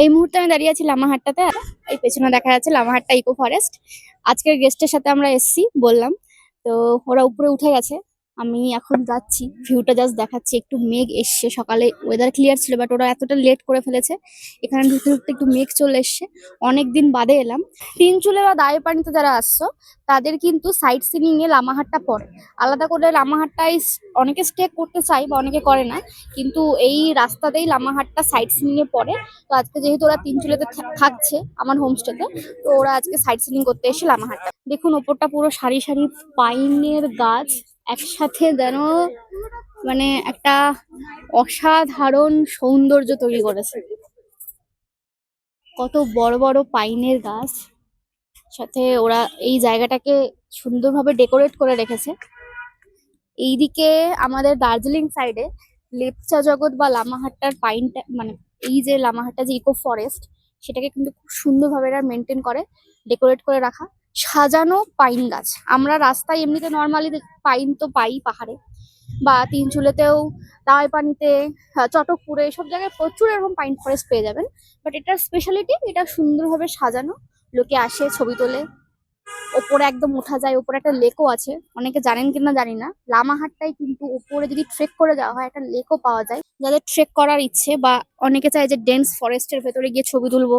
এই মুহূর্তে আমি দাঁড়িয়ে আছি লামাহাট্টাতে। এই পেছনে দেখা যাচ্ছে লামাহাট্টা ইকো ফরেস্ট। আজকের গেস্টের সাথে আমরা এসছি বললাম, তো ওরা উপরে উঠে গেছে। আমি এখন যাচ্ছি, ভিউটা জাস্ট দেখাচ্ছি। একটু মেঘ এসছে, সকালে ওয়েদার ক্লিয়ার ছিল, বাট ওরা এতটা লেট করে ফেলেছে। এখানে ঢুকতে ঢুকতে একটু মেঘ চলে এসছে। অনেকদিন বাদে এলাম। তিনচুলে বা দায়েরপানিতে যারা আসছো তাদের কিন্তু সাইট সিনিং এ লামাহাট্টা পড়ে। আলাদা করে লামাহাট্টায় অনেকে স্টে করতে চায় বা অনেকে করে না, কিন্তু এই রাস্তাতেই লামাহাট্টা সাইট সিনিং এ পড়ে। তো আজকে যেহেতু ওরা তিনচুলেতে থাকছে আমার হোমস্টেতে, তো ওরা আজকে সাইট সিনিং করতে এসে লামাহাট্টা। দেখুন ওপরটা পুরো সারি সারি পাইনের গাছ একসাথে, যেন মানে একটা অসাধারণ সৌন্দর্য তৈরি করেছে। কত বড় বড় পাইনের গাছ, সাথে ওরা এই জায়গাটাকে সুন্দরভাবে ডেকোরেট করে রেখেছে। এইদিকে আমাদের দার্জিলিং সাইডে লেপচা জগৎ বা লামাহাট্টার পাইনটা, মানে এই যে লামাহাট্টা যে ইকো ফরেস্ট, সেটাকে কিন্তু খুব সুন্দরভাবে এরা মেনটেন করে, ডেকোরেট করে রাখা সাজানো পাইন গাছ। আমরা রাস্তায় এমনিতে নর্মালি পাইন তো পাই পাহাড়ে, বা তিনচুলেতেও, দাওয়াইপানিতে, চটকপুরে, সব জায়গায় প্রচুর এরকম পাইন ফরেস্ট পেয়ে যাবেন। বাট এটার স্পেশালিটি, এটা সুন্দরভাবে সাজানো, লোকে আসে ছবি তোলে। ওপরে একদম ওঠা যায়, ওপরে একটা লেকও আছে। অনেকে জানেন কিনা জানি না, লামাহাট্টায় কিন্তু ওপরে যদি ট্রেক করে যাওয়া হয় একটা লেকও পাওয়া যায়। যাদের ট্রেক করার ইচ্ছে, বা অনেকে চায় যে ডেন্স ফরেস্টের ভেতরে গিয়ে ছবি তুলবো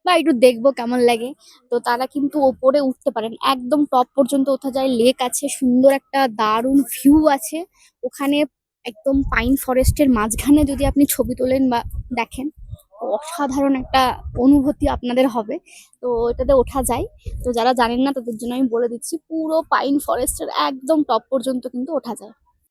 বা একটু দেখবো কেমন লাগে, তো তারা কিন্তু ওপরে উঠতে পারেন। একদম টপ পর্যন্ত ওঠা যায়, লেক আছে, সুন্দর একটা দারুণ ভিউ আছে ওখানে। একদম পাইন ফরেস্টের মাঝখানে যদি আপনি ছবি তোলেন বা দেখেন, অসাধারণ একটা অনুভূতি আপনাদের হবে। তো এটাতে ওঠা যায়। তো যারা জানেন না তাদের জন্য আমি বলে দিচ্ছি, পুরো পাইন ফরেস্টের একদম টপ পর্যন্ত কিন্তু ওঠা যায়।